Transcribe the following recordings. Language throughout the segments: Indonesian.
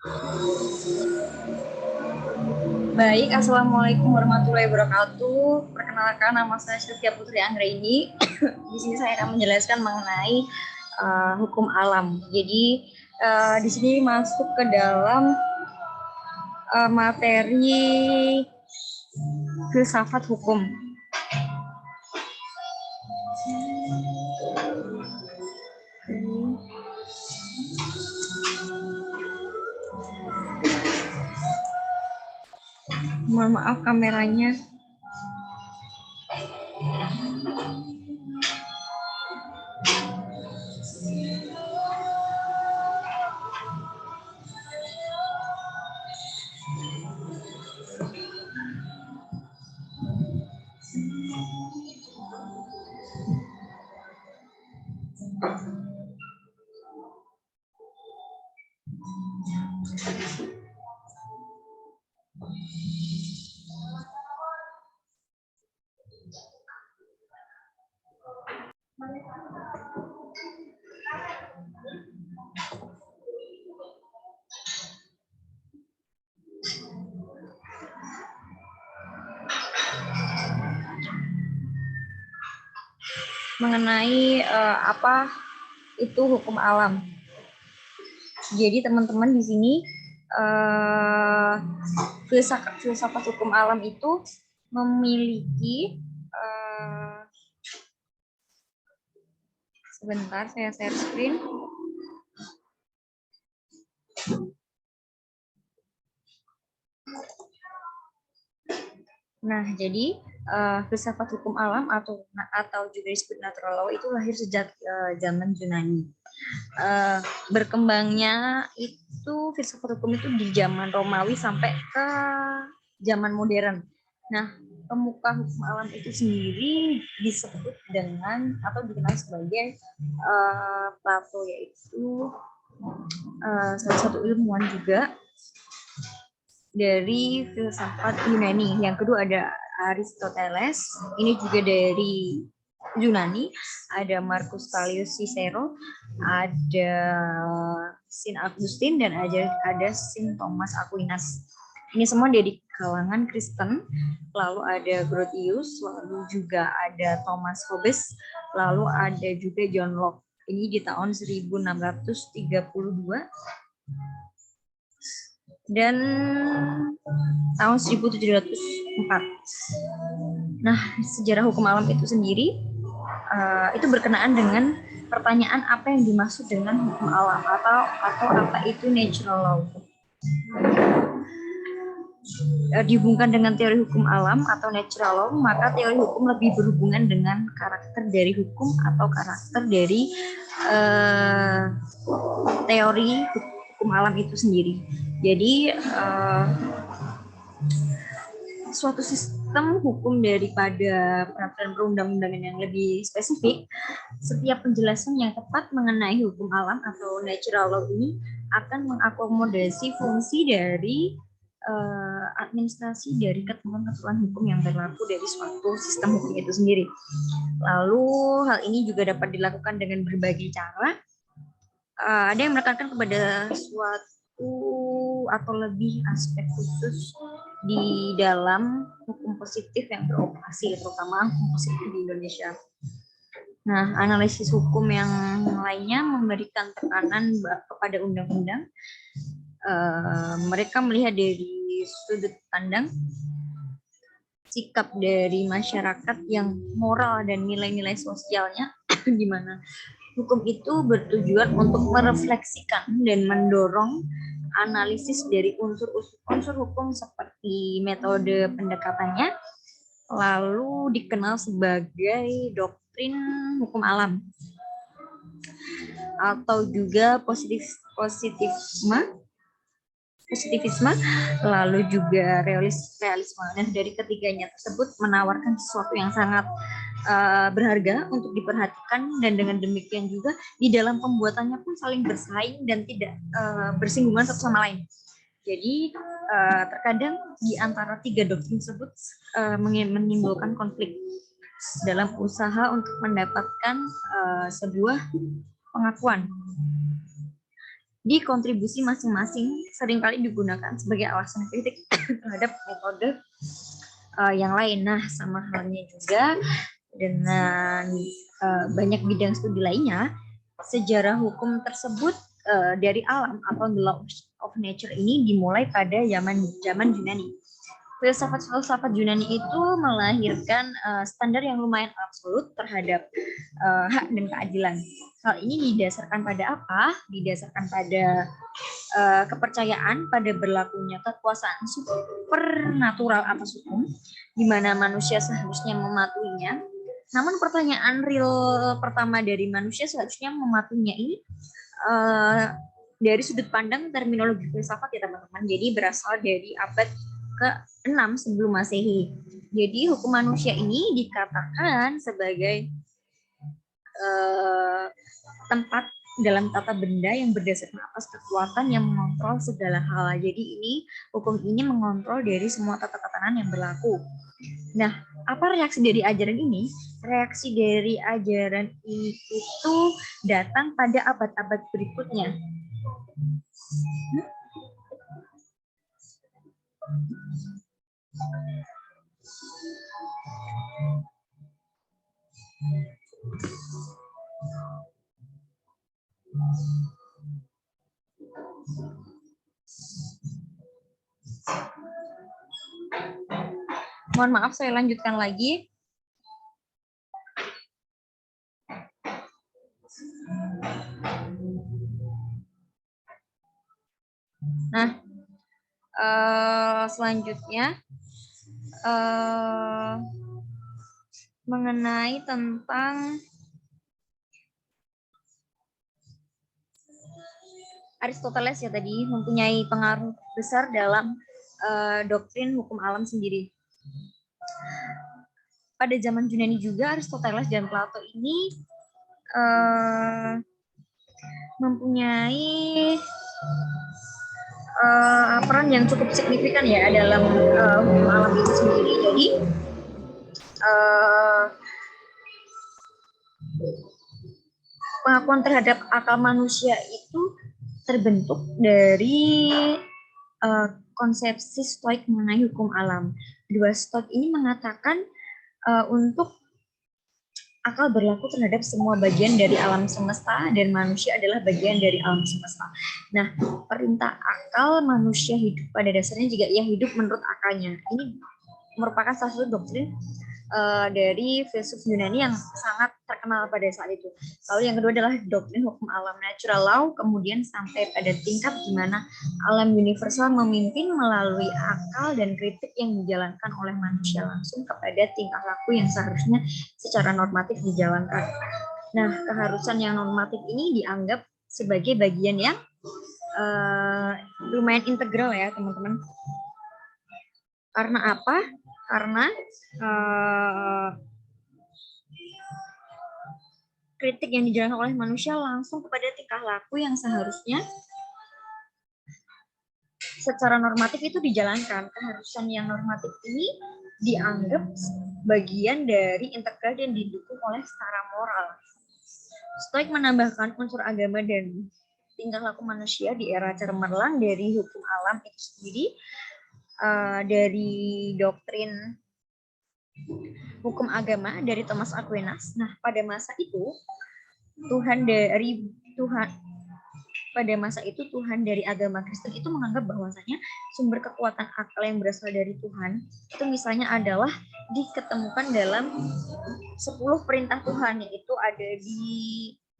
Baik, Assalamualaikum warahmatullahi wabarakatuh. Perkenalkan, nama saya Sylvia Putri Anggraini. Di sini saya akan menjelaskan mengenai hukum alam. Jadi di sini masuk ke dalam materi filsafat hukum. Mohon maaf kameranya. Mengenai apa itu hukum alam. Jadi teman-teman di sini filsafat hukum alam itu memiliki sebentar saya share screen. Nah, jadi filsafat hukum alam atau juga disebut natural law itu lahir sejak zaman Yunani. Berkembangnya itu filsafat hukum itu di zaman Romawi sampai ke zaman modern. Nah, pemuka hukum alam itu sendiri disebut dengan atau dikenal sebagai Plato, yaitu salah satu ilmuwan juga dari filsafat Yunani. Yang kedua ada Aristoteles, ini juga dari Yunani. Ada Marcus Tullius Cicero, ada Saint Augustine, dan ada Saint Thomas Aquinas. Ini semua dari kalangan Kristen. Lalu ada Grotius, lalu juga ada Thomas Hobbes, lalu ada juga John Locke. Ini di tahun 1632. Dan tahun 1704. Nah, sejarah hukum alam itu sendiri itu berkenaan dengan pertanyaan apa yang dimaksud dengan hukum alam atau apa itu natural law. Dihubungkan dengan teori hukum alam atau natural law, maka teori hukum lebih berhubungan dengan karakter dari hukum atau karakter dari teori hukum alam itu sendiri. Jadi suatu sistem hukum daripada peraturan perundang-undangan yang lebih spesifik, setiap penjelasan yang tepat mengenai hukum alam atau natural law ini akan mengakomodasi fungsi dari administrasi dari ketentuan-ketentuan hukum yang berlaku dari suatu sistem hukum itu sendiri. Lalu hal ini juga dapat dilakukan dengan berbagai cara. Ada yang menekankan kepada suatu atau lebih aspek khusus di dalam hukum positif yang beroperasi, terutama hukum positif di Indonesia. Nah, analisis hukum yang lainnya memberikan tekanan kepada undang-undang. Mereka melihat dari sudut pandang sikap dari masyarakat yang moral dan nilai-nilai sosialnya, di mana hukum itu bertujuan untuk merefleksikan dan mendorong analisis dari unsur hukum seperti metode pendekatannya, lalu dikenal sebagai doktrin hukum alam atau juga positivisme, lalu juga realisme. Nah, dari ketiganya tersebut menawarkan sesuatu yang sangat berharga untuk diperhatikan, dan dengan demikian juga di dalam pembuatannya pun saling bersaing dan tidak bersinggungan satu sama lain. Jadi terkadang di antara tiga doktrin tersebut menimbulkan konflik dalam usaha untuk mendapatkan sebuah pengakuan. di kontribusi masing-masing seringkali digunakan sebagai alasan kritik terhadap metode yang lain. Nah, sama halnya juga dengan banyak bidang studi lainnya, sejarah hukum tersebut dari alam atau the law of nature ini dimulai pada zaman Yunani. Filsafat-filsafat Yunani itu melahirkan standar yang lumayan absolut terhadap hak dan keadilan. Hal ini didasarkan pada apa? Didasarkan pada kepercayaan pada berlakunya kekuasaan supernatural atas hukum, di mana manusia seharusnya mematuhinya. Namun pertanyaan real pertama dari manusia seharusnya mematuhinya ini dari sudut pandang terminologi filsafat ya teman-teman. Jadi berasal dari abad ke-6 sebelum Masehi. Jadi hukum manusia ini dikatakan sebagai tempat dalam tata benda yang berdasarkan atas kekuatan yang mengontrol segala hal. Jadi hukum ini mengontrol dari semua tata tatanan yang berlaku. Nah, apa reaksi dari ajaran ini? Reaksi dari ajaran ini itu datang pada abad-abad berikutnya. Mohon maaf, saya lanjutkan lagi. Nah, selanjutnya mengenai tentang Aristoteles ya tadi mempunyai pengaruh besar dalam doktrin hukum alam sendiri. Pada zaman Yunani juga Aristoteles dan Plato ini mempunyai peran yang cukup signifikan ya dalam hukum alam itu sendiri. Jadi pengakuan terhadap akal manusia itu terbentuk dari konsepsi Stoik mengenai hukum alam. Dua Stoik ini mengatakan untuk akal berlaku terhadap semua bagian dari alam semesta dan manusia adalah bagian dari alam semesta. Nah, perintah akal manusia hidup pada dasarnya juga ia hidup menurut akalnya. Ini merupakan salah satu doktrin dari filsuf Yunani yang sangat terkenal pada saat itu. Lalu yang kedua adalah doktrin hukum alam, natural law, kemudian sampai pada tingkat di mana alam universal memimpin melalui akal dan kritik yang dijalankan oleh manusia langsung kepada tingkah laku yang seharusnya secara normatif dijalankan. Nah, keharusan yang normatif ini dianggap sebagai bagian yang lumayan integral ya teman-teman. Karena apa? Karena kritik yang dijalankan oleh manusia langsung kepada tingkah laku yang seharusnya secara normatif itu dijalankan. Keharusan yang normatif ini dianggap bagian dari integral dan didukung oleh secara moral. Stoik menambahkan unsur agama dan tingkah laku manusia di era cemerlang dari hukum alam itu sendiri, dari doktrin hukum agama dari Thomas Aquinas. Nah, pada masa itu Tuhan dari agama Kristen itu menganggap bahwasanya sumber kekuatan akal yang berasal dari Tuhan itu misalnya adalah diketemukan dalam 10 perintah Tuhan, yaitu ada di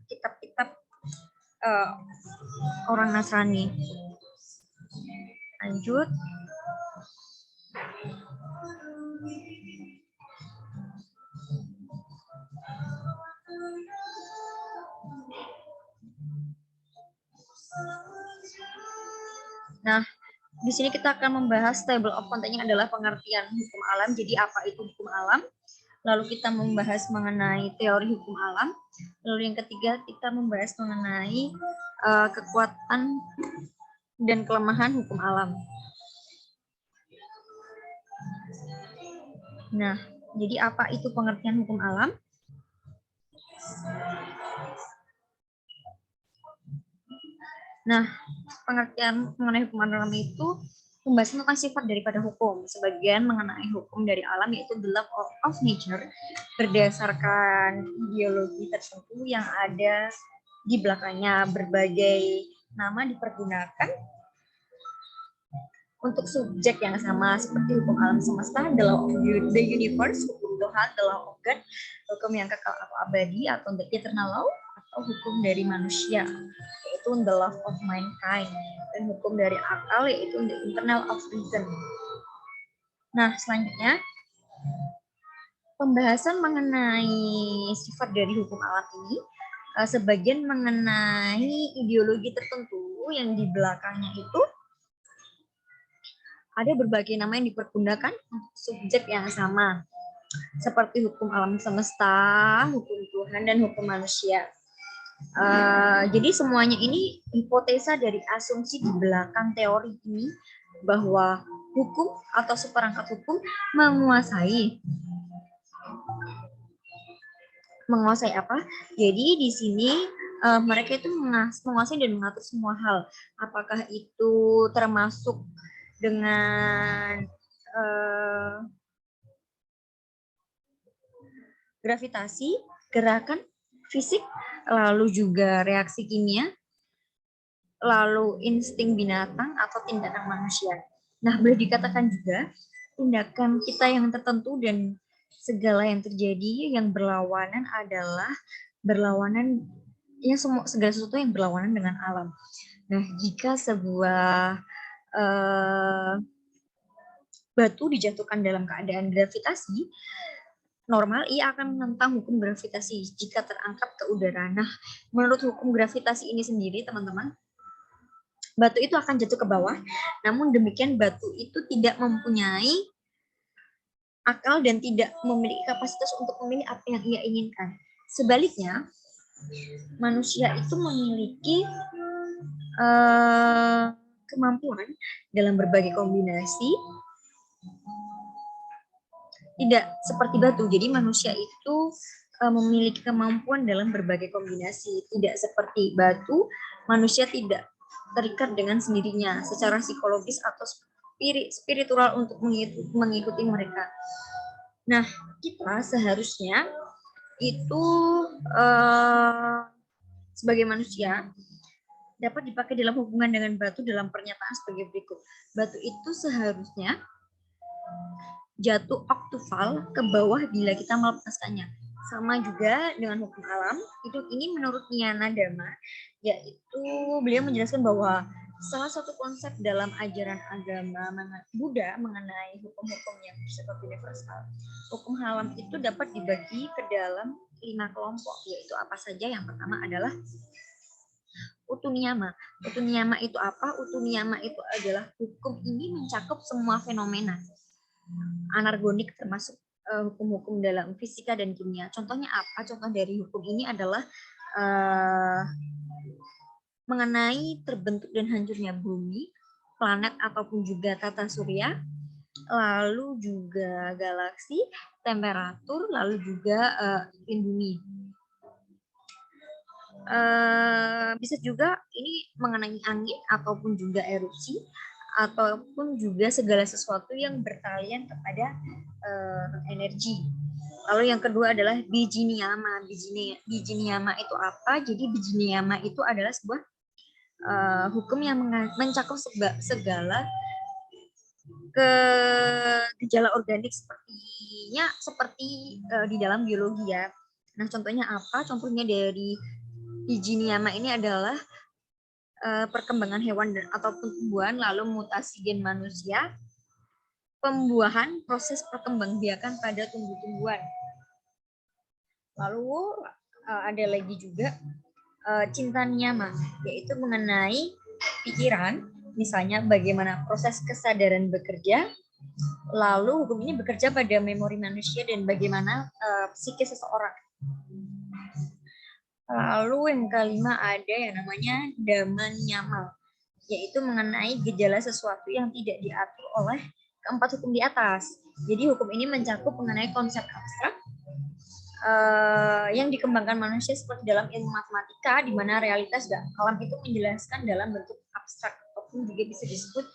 kitab-kitab orang Nasrani. Lanjut. Nah, di sini kita akan membahas table of content-nya adalah pengertian hukum alam. Jadi apa itu hukum alam? Lalu kita membahas mengenai teori hukum alam. Lalu yang ketiga kita membahas mengenai kekuatan dan kelemahan hukum alam. Nah, jadi apa itu pengertian hukum alam? Nah, pengertian mengenai hukum alam itu membahas tentang sifat daripada hukum. Sebagian mengenai hukum dari alam yaitu the law of nature berdasarkan ideologi tertentu yang ada di belakangnya. Berbagai nama dipergunakan untuk subjek yang sama seperti hukum alam semesta, the law of the universe, hukum Tuhan, the law of God, hukum yang kekal atau abadi atau the eternal law, atau hukum dari manusia yaitu the law of mankind, dan hukum dari akal yaitu the internal of reason. Nah, selanjutnya pembahasan mengenai sifat dari hukum alam ini sebagian mengenai ideologi tertentu yang di belakangnya itu ada berbagai nama yang dipergunakan untuk subjek yang sama, seperti hukum alam semesta, hukum Tuhan, dan hukum manusia. Jadi semuanya ini hipotesa dari asumsi di belakang teori ini bahwa hukum atau seperangkat hukum menguasai apa? Jadi di sini mereka itu menguasai dan mengatur semua hal. Apakah itu termasuk dengan gravitasi, gerakan fisik, lalu juga reaksi kimia, lalu insting binatang atau tindakan manusia. Nah, boleh dikatakan juga tindakan kita yang tertentu dan segala yang terjadi yang berlawanan adalah berlawanan ya segala sesuatu yang berlawanan dengan alam. Nah, jika sebuah batu dijatuhkan dalam keadaan gravitasi normal, ia akan menentang hukum gravitasi jika terangkat ke udara. Nah, menurut hukum gravitasi ini sendiri, teman-teman, batu itu akan jatuh ke bawah. Namun demikian, batu itu tidak mempunyai akal dan tidak memiliki kapasitas untuk memilih apa yang ia inginkan. Sebaliknya, manusia itu memiliki kemampuan dalam berbagai kombinasi, tidak seperti batu. Jadi manusia itu memiliki kemampuan dalam berbagai kombinasi. Tidak seperti batu, manusia tidak terikat dengan sendirinya secara psikologis atau spiritual untuk mengikuti mereka. Nah, kita seharusnya itu sebagai manusia dapat dipakai dalam hubungan dengan batu dalam pernyataan sebagai berikut. Batu itu seharusnya jatuh oktuval ke bawah bila kita melepaskannya. Sama juga dengan hukum alam, ini menurut Nyana Dharma, yaitu beliau menjelaskan bahwa salah satu konsep dalam ajaran agama Buddha mengenai hukum-hukum yang bersifat universal. Hukum alam itu dapat dibagi ke dalam 5 kelompok, yaitu apa saja? Yang pertama adalah utu niyama. Utu niyama itu apa? Utu niyama itu adalah hukum ini mencakup semua fenomena anorganik termasuk hukum-hukum dalam fisika dan kimia. Contohnya apa? Contoh dari hukum ini adalah mengenai terbentuk dan hancurnya bumi, planet ataupun juga tata surya, lalu juga galaksi, temperatur, lalu juga iklim bumi. Bisa juga ini mengenai angin ataupun juga erupsi ataupun juga segala sesuatu yang bertalian kepada energi. Lalu yang kedua adalah biji niyama. Biji niyama itu apa? Jadi biji niyama itu adalah sebuah hukum yang mencakup segala gejala organik seperti di dalam biologi ya. Nah, contohnya apa? Contohnya dari biji niyama ini adalah perkembangan hewan ataupun tumbuhan, lalu mutasi gen manusia, pembuahan, proses perkembangbiakan pada tumbuh-tumbuhan. Lalu ada lagi juga cinta niyama, yaitu mengenai pikiran, misalnya bagaimana proses kesadaran bekerja, lalu hukum ini bekerja pada memori manusia dan bagaimana psikis seseorang. Lalu yang kelima ada yang namanya dhamma niyama, yaitu mengenai gejala sesuatu yang tidak diatur oleh keempat hukum di atas. Jadi hukum ini mencakup mengenai konsep abstrak, yang dikembangkan manusia seperti dalam ilmu matematika, di mana realitas dan alam itu menjelaskan dalam bentuk abstrak ataupun juga bisa disebut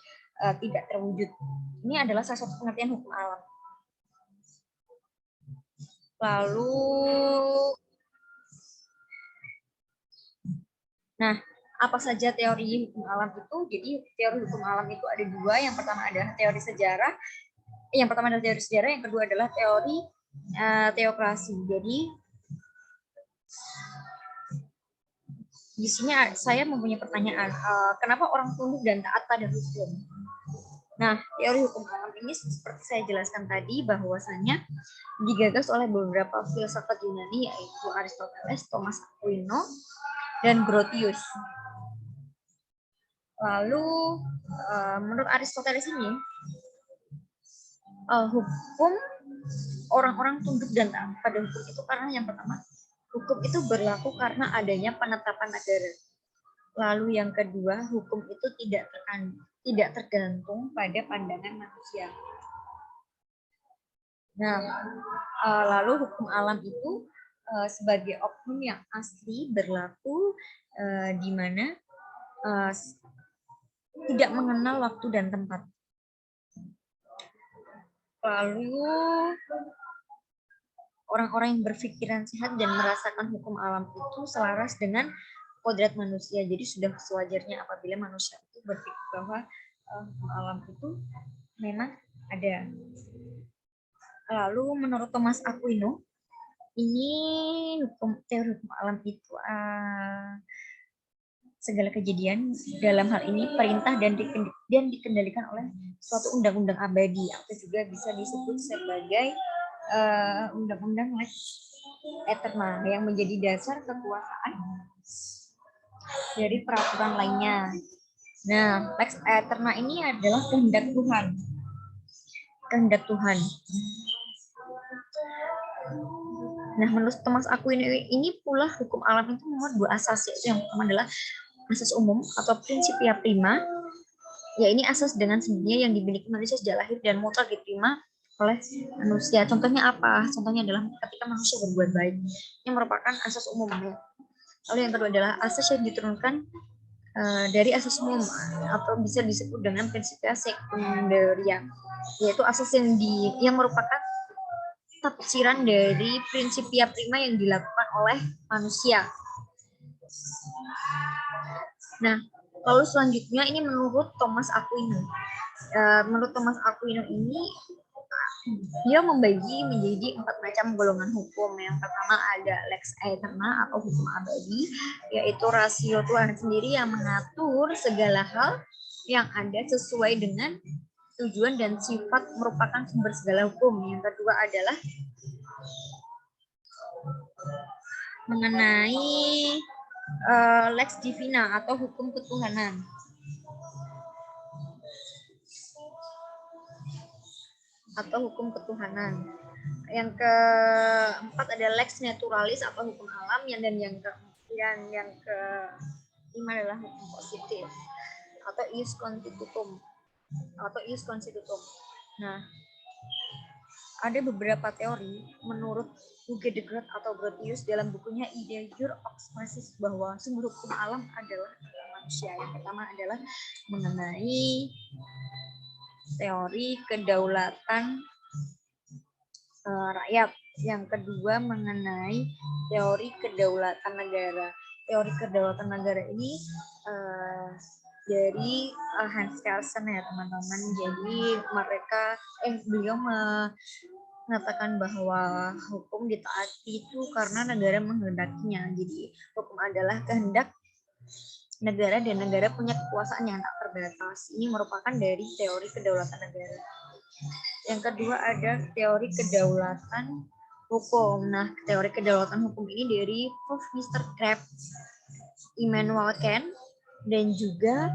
tidak terwujud. Ini adalah salah satu pengertian hukum alam. Lalu, nah, apa saja teori hukum alam itu? Jadi teori hukum alam itu ada dua. Yang pertama adalah teori sejarah. Yang pertama adalah teori sejarah. Yang kedua adalah teori teokrasi. Jadi di sini saya mempunyai pertanyaan, kenapa orang tunduk dan taat pada hukum? Nah, teori hukum alam ini seperti saya jelaskan tadi bahwasanya digagas oleh beberapa filsafat Yunani yaitu Aristoteles, Thomas Aquino, dan Grotius. Lalu menurut Aristoteles ini hukum orang-orang tunduk dan taat pada hukum itu karena yang pertama hukum itu berlaku karena adanya penetapan negara. Lalu yang kedua, hukum itu tidak tergantung pada pandangan manusia. Nah, lalu hukum alam itu sebagai oknum yang asli berlaku di mana tidak mengenal waktu dan tempat. Lalu orang-orang yang berpikiran sehat dan merasakan hukum alam itu selaras dengan kodrat manusia. Jadi sudah sewajarnya apabila manusia itu berpikir bahwa hukum alam itu memang ada. Lalu menurut Thomas Aquino, ini teori hukum alam itu segala kejadian dalam hal ini perintah dan dikendalikan oleh suatu undang-undang abadi atau juga bisa disebut sebagai undang-undang lex eterna yang menjadi dasar kekuasaan dari peraturan lainnya. Nah, lex eterna ini adalah kehendak Tuhan. Kehendak Tuhan. Nah, menurut Thomas Aquino ini pula hukum alam itu memuat dua asas, yaitu yang pertama adalah asas umum atau principia prima. Ya, ini asas dengan sendirinya yang dimiliki manusia sejak lahir dan mutlak diterima oleh manusia. Contohnya apa? Contohnya adalah ketika manusia berbuat baik. Ini merupakan asas umum. Lalu yang kedua adalah asas yang diturunkan dari asas umum atau bisa disebut dengan principia secundaria, yaitu asas yang merupakan tafsiran dari principia prima yang dilakukan oleh manusia. Nah, lalu selanjutnya ini menurut Thomas Aquino. Menurut Thomas Aquino ini dia membagi menjadi 4 macam golongan hukum. Yang pertama ada lex aeterna atau hukum abadi, yaitu rasio Tuhan sendiri yang mengatur segala hal yang ada sesuai dengan tujuan dan sifat merupakan sumber segala hukum. Yang kedua adalah mengenai lex divina atau hukum ketuhanan. Yang keempat ada lex naturalis atau hukum alam, dan yang kelima adalah hukum positif atau ius constitutum. Nah, ada beberapa teori menurut Hugo de Groot atau Grotius dalam bukunya Ide Jur Expressis bahwa sumber hukum alam adalah manusia. Yang pertama adalah mengenai teori kedaulatan rakyat. Yang kedua mengenai teori kedaulatan negara. Teori kedaulatan negara ini dari Hans Kelsen ya teman-teman. Jadi beliau mengatakan bahwa hukum ditaati itu karena negara menghendakinya. Jadi hukum adalah kehendak negara dan negara punya kekuasaan yang tak terbatas. Ini merupakan dari teori kedaulatan negara. Yang kedua ada teori kedaulatan hukum. Nah, teori kedaulatan hukum ini dari Prof. Mr. Krabbe, Immanuel Kant, dan juga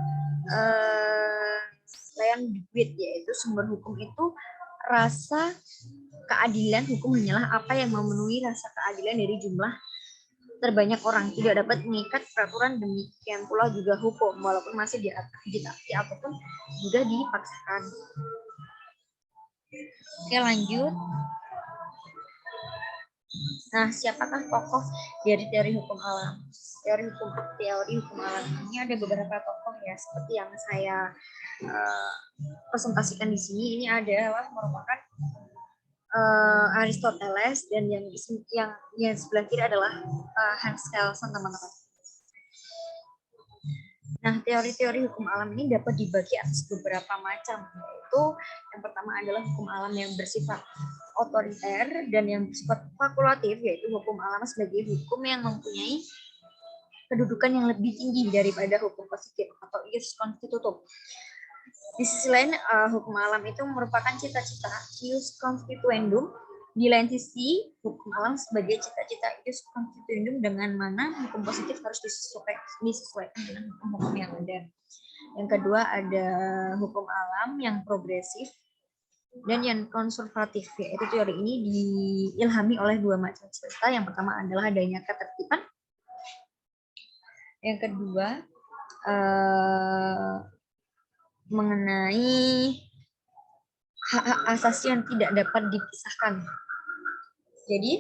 Leon Dewey, yaitu sumber hukum itu rasa keadilan. Hukum hanyalah apa yang memenuhi rasa keadilan dari jumlah terbanyak orang, tidak dapat mengikat peraturan. Demikian pula juga hukum, walaupun masih ditaati ataupun juga dipaksakan. Oke, lanjut. Nah, siapakah tokoh dari teori hukum alam? Teori hukum alam ini ada beberapa tokoh ya, seperti yang saya presentasikan di sini. Ini adalah merupakan Aristoteles, dan yang sebelah kiri adalah Hans Kelsen, teman-teman. Nah, teori-teori hukum alam ini dapat dibagi atas beberapa macam, yaitu yang pertama adalah hukum alam yang bersifat otoriter dan yang bersifat fakultatif, yaitu hukum alam sebagai hukum yang mempunyai kedudukan yang lebih tinggi daripada hukum positif atau ius constitutum. Di sisi lain, hukum alam itu merupakan cita-cita ius constituendum. Di lain sisi, hukum alam sebagai cita-cita ius constituendum, dengan mana hukum positif harus disesuaikan dengan hukum-hukum yang ada. Yang kedua ada hukum alam yang progresif dan yang konservatif, yaitu teori ini diilhami oleh dua macam cerita. Yang pertama adalah adanya ketertiban. Yang kedua mengenai hak-hak asasi yang tidak dapat dipisahkan. Jadi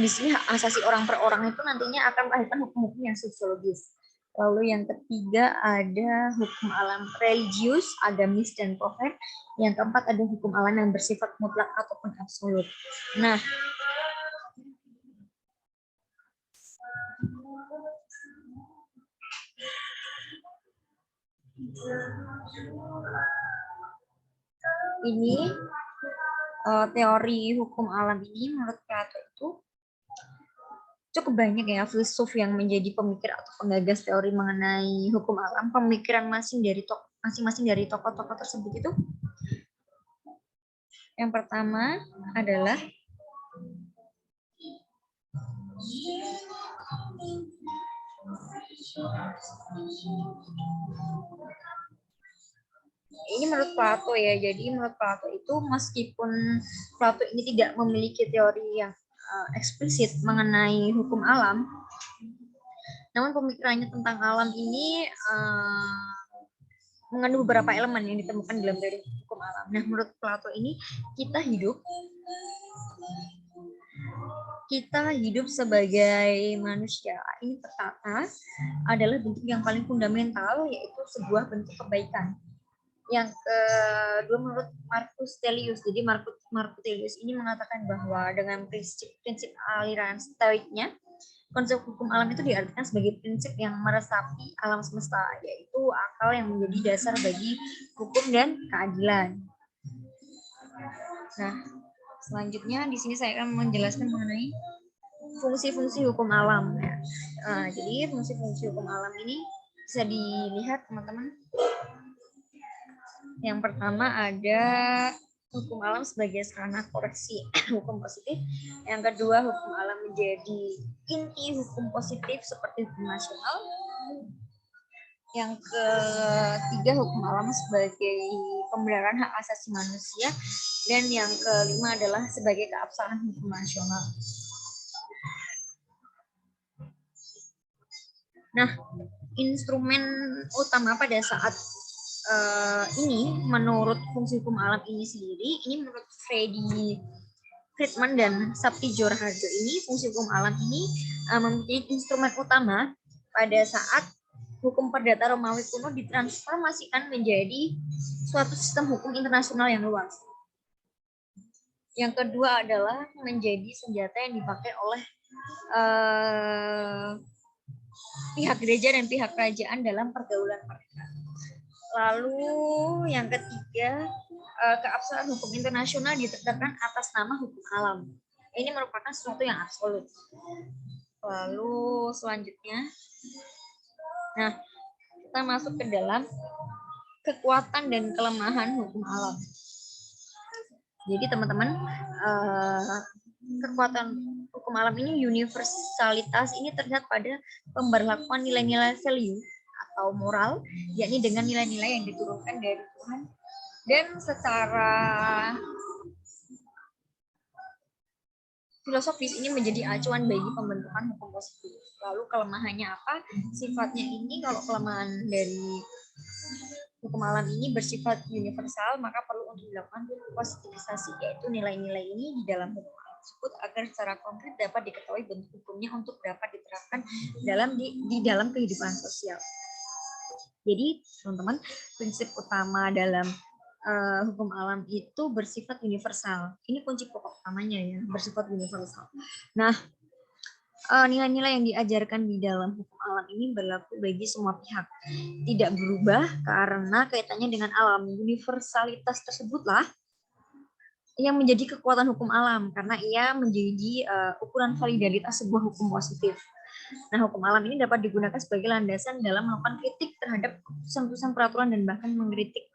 di sini hak asasi orang per orang itu nantinya akan melahirkan hukum-hukum yang sosiologis. Lalu yang ketiga ada hukum alam religius, agamis, dan profan. Yang keempat ada hukum alam yang bersifat mutlak ataupun absolut. Nah, ini teori hukum alam ini menurut Plato itu cukup banyak ya filsuf yang menjadi pemikir atau penggagas teori mengenai hukum alam. Pemikiran masing-masing dari tokoh-tokoh tersebut itu, yang pertama adalah ini menurut Plato ya. Jadi menurut Plato itu, meskipun Plato ini tidak memiliki teori yang eksplisit mengenai hukum alam, namun pemikirannya tentang alam ini mengandung beberapa elemen yang ditemukan dalam teori hukum alam. Nah, menurut Plato ini kita hidup sebagai manusia ini tertata adalah bentuk yang paling fundamental, yaitu sebuah bentuk kebaikan. Yang kedua menurut Marcus Aurelius. Jadi Marcus Aurelius ini mengatakan bahwa dengan prinsip aliran Stoiknya, konsep hukum alam itu diartikan sebagai prinsip yang meresapi alam semesta, yaitu akal yang menjadi dasar bagi hukum dan keadilan. Nah, selanjutnya di sini saya akan menjelaskan mengenai fungsi-fungsi hukum alam. Jadi fungsi-fungsi hukum alam ini bisa dilihat, teman-teman. Yang pertama ada hukum alam sebagai sarana koreksi hukum positif. Yang kedua, hukum alam menjadi inti hukum positif seperti hukum nasional. Yang ketiga, hukum alam sebagai pembenaran hak asasi manusia. Dan yang kelima adalah sebagai keabsahan hukum nasional. Nah, instrumen utama pada saat ini menurut fungsi hukum alam ini sendiri, ini menurut Friedman dan Sapti Djorharjo ini, fungsi hukum alam ini mempunyai instrumen utama pada saat hukum perdata Romawi kuno ditransformasikan menjadi suatu sistem hukum internasional yang luas. Yang kedua adalah menjadi senjata yang dipakai oleh pihak gereja dan pihak kerajaan dalam pergaulan mereka. Lalu yang ketiga, keabsahan hukum internasional ditegakkan atas nama hukum alam. Ini merupakan sesuatu yang absolut. Lalu selanjutnya, nah, kita masuk ke dalam kekuatan dan kelemahan hukum alam. Jadi teman-teman, kekuatan hukum alam ini, universalitas ini terlihat pada pemberlakuan nilai-nilai value atau moral, yakni dengan nilai-nilai yang diturunkan dari Tuhan, dan secara filosofis ini menjadi acuan bagi pembentukan hukum positif. Lalu kelemahannya apa? Sifatnya ini, kalau kelemahan dari hukum alam ini bersifat universal, maka perlu untuk dilakukan positivisasi, yaitu nilai-nilai ini di dalam hukum alam tersebut agar secara konkret dapat diketahui bentuk hukumnya untuk dapat diterapkan di dalam kehidupan sosial. Jadi teman-teman, prinsip utama dalam hukum alam itu bersifat universal. Ini kunci pokok utamanya ya, bersifat universal. Nah, nilai-nilai yang diajarkan di dalam hukum alam ini berlaku bagi semua pihak. Tidak berubah karena kaitannya dengan alam. Universalitas tersebutlah yang menjadi kekuatan hukum alam karena ia menjadi ukuran validaritas sebuah hukum positif. Nah, hukum alam ini dapat digunakan sebagai landasan dalam melakukan kritik terhadap keputusan-keputusan peraturan dan bahkan mengkritik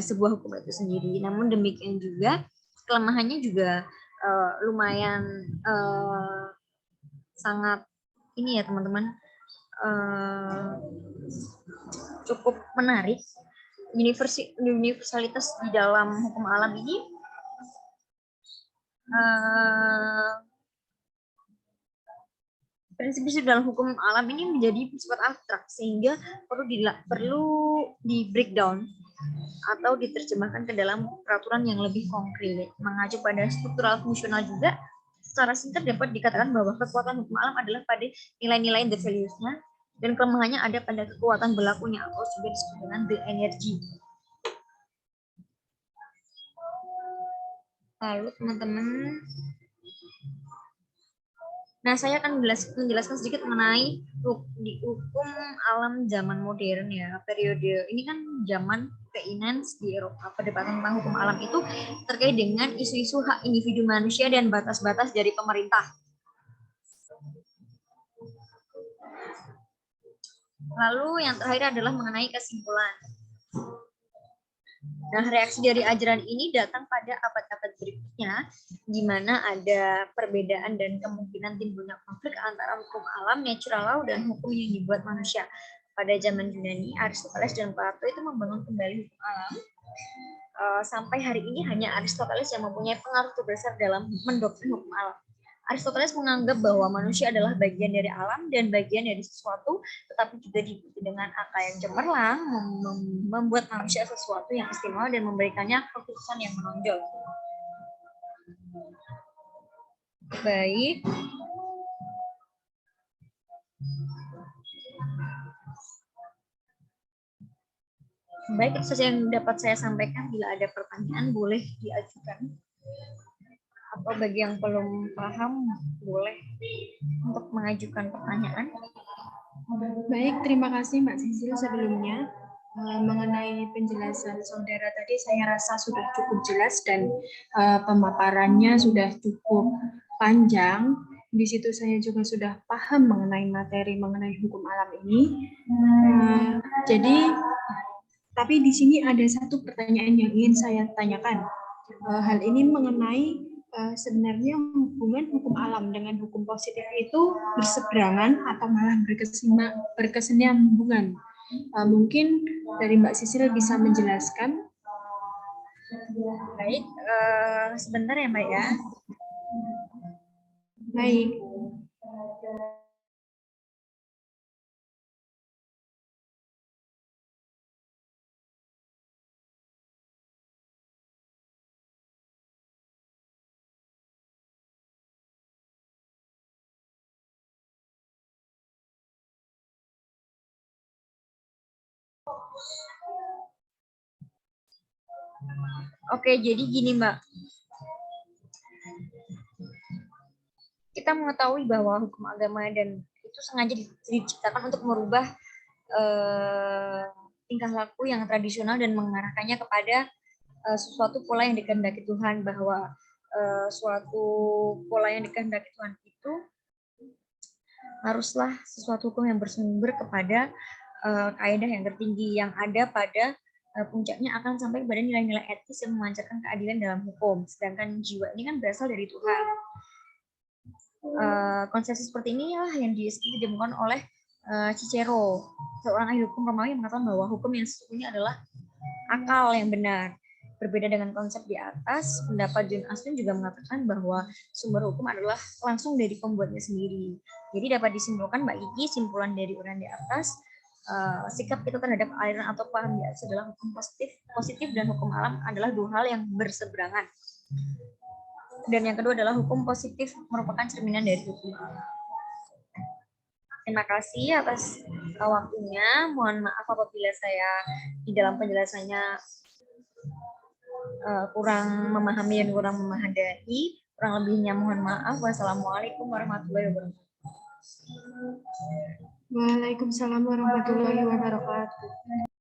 sebuah hukum itu sendiri. Namun demikian juga kelemahannya juga lumayan sangat ini ya teman-teman, cukup menarik. Universalitas di dalam hukum alam ini prinsip-prinsip dalam hukum alam ini menjadi bersifat abstrak sehingga perlu di breakdown atau diterjemahkan ke dalam peraturan yang lebih konkret. Mengacu pada struktural fungsional juga, secara singkat dapat dikatakan bahwa kekuatan hukum alam adalah pada nilai-nilai the values-nya dan kelemahannya ada pada kekuatan berlakunya atau juga disebut dengan the energy. Lalu teman-teman, nah saya akan menjelaskan sedikit mengenai hukum alam zaman modern ya. Periode ini kan zaman keinginan di Eropa. Perdebatan tentang hukum alam itu terkait dengan isu-isu hak individu manusia dan batas-batas dari pemerintah. Lalu yang terakhir adalah mengenai kesimpulan. Nah, reaksi dari ajaran ini datang pada abad-abad berikutnya, di mana ada perbedaan dan kemungkinan timbulnya konflik antara hukum alam, natural law, dan hukum yang dibuat manusia. Pada zaman Yunani, Aristoteles dan Plato itu membangun kembali hukum alam. Sampai hari ini hanya Aristoteles yang mempunyai pengaruh terbesar dalam mendoktrin hukum alam. Aristoteles menganggap bahwa manusia adalah bagian dari alam dan bagian dari sesuatu, tetapi juga diikuti dengan akal yang cemerlang, membuat manusia sesuatu yang istimewa dan memberikannya keputusan yang menonjol. Baik. Baik, itu saja yang dapat saya sampaikan. Bila ada pertanyaan, boleh diajukan. Atau bagi yang belum paham, boleh untuk mengajukan pertanyaan. Baik, terima kasih Mbak Sisil sebelumnya. Mengenai penjelasan saudara tadi, saya rasa sudah cukup jelas dan pemaparannya sudah cukup panjang. Di situ saya juga sudah paham mengenai materi mengenai hukum alam ini. Jadi, tapi di sini ada satu pertanyaan yang ingin saya tanyakan. Hal ini mengenai sebenarnya hubungan hukum alam dengan hukum positif itu berseberangan atau malah berkesinambungan. Mungkin dari Mbak Sisil bisa menjelaskan. Baik, sebentar ya Mbak ya. Baik. Oke, jadi gini Mbak. Kita mengetahui bahwa hukum agama dan itu sengaja diciptakan untuk merubah tingkah laku yang tradisional dan mengarahkannya kepada sesuatu pola yang dikehendaki Tuhan, bahwa suatu pola yang dikehendaki Tuhan itu haruslah sesuatu hukum yang bersumber kepada kaidah yang tertinggi yang ada pada puncaknya akan sampai kepada nilai-nilai etis yang memancarkan keadilan dalam hukum. Sedangkan jiwa ini kan berasal dari Tuhan. Konsepsi seperti ini lah yang ditemukan oleh Cicero, seorang ahli hukum Romawi yang mengatakan bahwa hukum yang sesungguhnya adalah akal yang benar. Berbeda dengan konsep di atas, pendapat John Austin juga mengatakan bahwa sumber hukum adalah langsung dari pembuatnya sendiri. Jadi dapat disimpulkan Mbak Kiki, simpulan dari uraian di atas, sikap kita terhadap aliran atau paham biasa adalah hukum positif dan hukum alam adalah dua hal yang berseberangan. Dan yang kedua adalah hukum positif merupakan cerminan dari hukum alam. Terima kasih atas waktunya. Mohon maaf apabila saya di dalam penjelasannya kurang memahami dan kurang memahami. Kurang lebihnya mohon maaf. Wassalamualaikum warahmatullahi wabarakatuh. Waalaikumsalam warahmatullahi wabarakatuh.